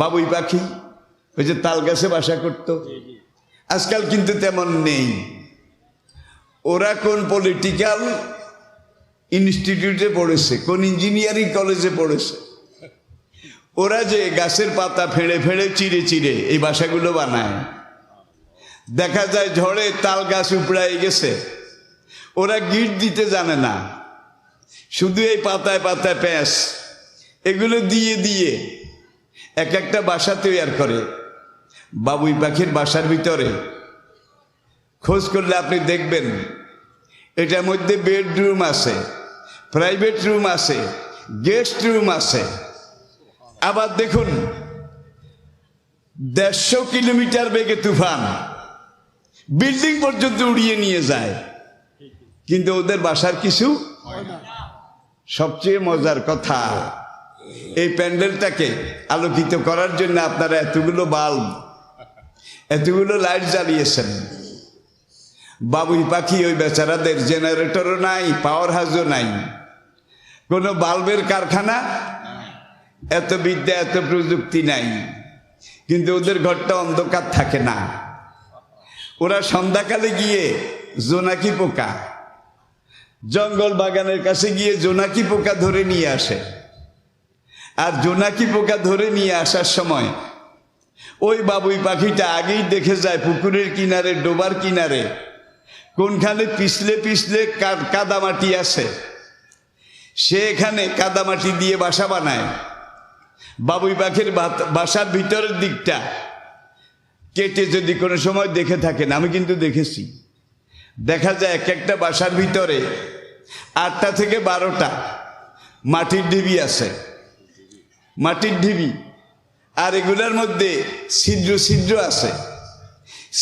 বাবুই পাখি ওই যে তাল গাছে বাসা করত। আজকাল কিন্তু তেমন নেই। ওরা কোন পলিটিক্যাল ইনস্টিটিউটে পড়েছে, কোন ইঞ্জিনিয়ারিং কলেজে পড়েছে। ওরা যে গাছের পাতা ফেড়ে ফেড়ে চিড়ে চিড়ে এই বাসাগুলো বানায়। দেখা যায় ঝড়ে তাল গাছ উপড়ায় গেছে, ওরা গিট দিতে জানে না, শুধু এই পাতায় পাতায় প্যাঁচ এগুলো দিয়ে দিয়ে এক একটা বাসা তৈরি করে। বাবুই পাখির বাসার ভিতরে খোঁজ করলে আপনি দেখবেন এটার মধ্যে বেডরুম আছে, প্রাইভেট রুম আছে, গেস্ট রুম আছে। আবার দেখুন 150 কিলোমিটার বেগে তুফান বিল্ডিং পর্যন্ত উড়িয়ে নিয়ে যায়, কিন্তু ওদের বাসার কিছু। সবচেয়ে মজার কথা, এই প্যান্ডেলটাকে আলোকিত করার জন্য আপনারা এতগুলো বাল্ব, এতগুলো লাইট জ্বালিয়েছেন। বাবুই পাখি ওই বেচারাদের জেনারেটরও নাই, পাওয়ার হাউসও নাই, কোনো বাল্বের কারখানা, এত বিদ্যা এত প্রযুক্তি নাই, কিন্তু ওদের ঘরটা অন্ধকার থাকে না। ওরা সন্ধ্যাকালে গিয়ে জোনাকি পোকা, জঙ্গল বাগানের কাছে গিয়ে জোনাকি পোকা ধরে নিয়ে আসে। আর জোনাকি পোকা ধরে নিয়ে আসার সময় ওই বাবুই পাখিটা আগেই দেখে যায় পুকুরের কিনারে, ডোবার কিনারে কোনখানে পিছলে পিছলে কাদামাটি আছে, সে এখানে কাদামাটি দিয়ে বাসা বানায়। বাবুই পাখির বাসার ভিতরের দিকটা কেটে যদি কোনো সময় দেখে থাকেন, আমি কিন্তু দেখেছি, দেখা যায় এক একটা বাসার ভিতরে 8টা থেকে 12টা মাটির ঢিবি আছে, মাটির ঢিবি। আর এগুলোর মধ্যে ছিদ্র ছিদ্র আছে,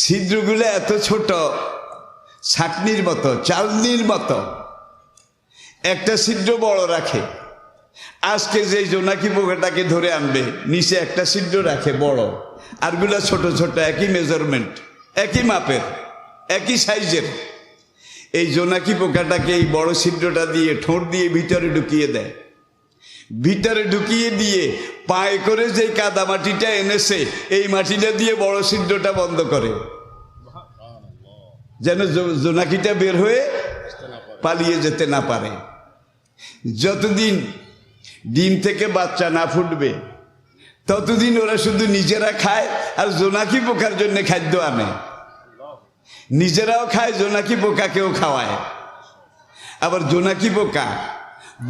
ছিদ্রগুলো এত ছোট, ছাকনির মতো, চালনির মতো। একটা ছিদ্র বড় রাখে। আজকে যে জোনাকি পোকাটাকে ধরে আনবে, নিচে একটা ছিদ্র রাখে বড়, আরগুলা ছোট ছোট, একই মেজারমেন্ট, একই মাপের, একই সাইজের। এই জোনাকি পোকাটাকে এই বড় ছিদ্রটা দিয়ে ঠোঁট দিয়ে ভিতরে ঢুকিয়ে দেয়। ভিতরে ঢুকিয়ে দিয়ে পায়ে করে যে কাদা মাটিটা এনেছে এই মাটিটা দিয়ে বড় ছিদ্রটা বন্ধ করে, যেন জোনাকিটা বের হয়ে পালিয়ে যেতে না পারে। যতদিন ডিম থেকে বাচ্চা না ফুটবে ততদিন ওরা শুধু নিজেরা খায় আর জোনাকি পোকার জন্য খাদ্য আনে। নিজেরাও খায়, জোনাকি পোকাকেও খাওয়ায়। আবার জোনাকি পোকা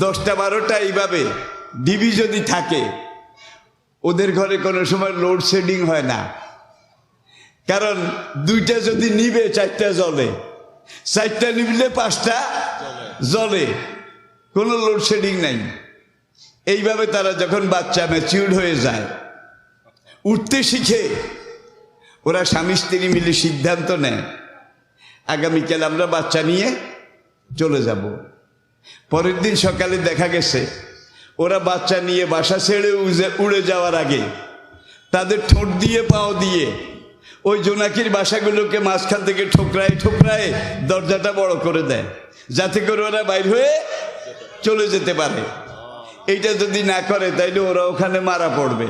10টা 12টা এইভাবে ডিবি যদি থাকে, ওদের ঘরে কোনো সময় লোডশেডিং হয় না। কারণ 2টা যদি নিবে 4টা জ্বলে, 4টা নিবলে 5টা জ্বলে, কোনো লোডশেডিং নাই। এইভাবে তারা যখন বাচ্চা ম্যাচিউর হয়ে যায়, উঠতে শিখে, ওরা স্বামী স্ত্রী মিলে সিদ্ধান্ত নেয় আগামীকাল আমরা বাচ্চা নিয়ে চলে যাব। পরের দিন সকালে দেখা গেছে ওরা বাচ্চা নিয়ে বাসা ছেড়ে উড়ে যাওয়ার আগে তাদের ঠোঁট দিয়ে পাও দিয়ে ওই জোনাকির বাসাগুলোকে মাঝখান থেকে ঠোকরায় ঠোকরায় দরজাটা বড় করে দেয়, যাতে করে ওরা বাইর হয়ে চলে যেতে পারে। এইটা যদি না করে তাইলে ওরা ওখানে মারা পড়বে।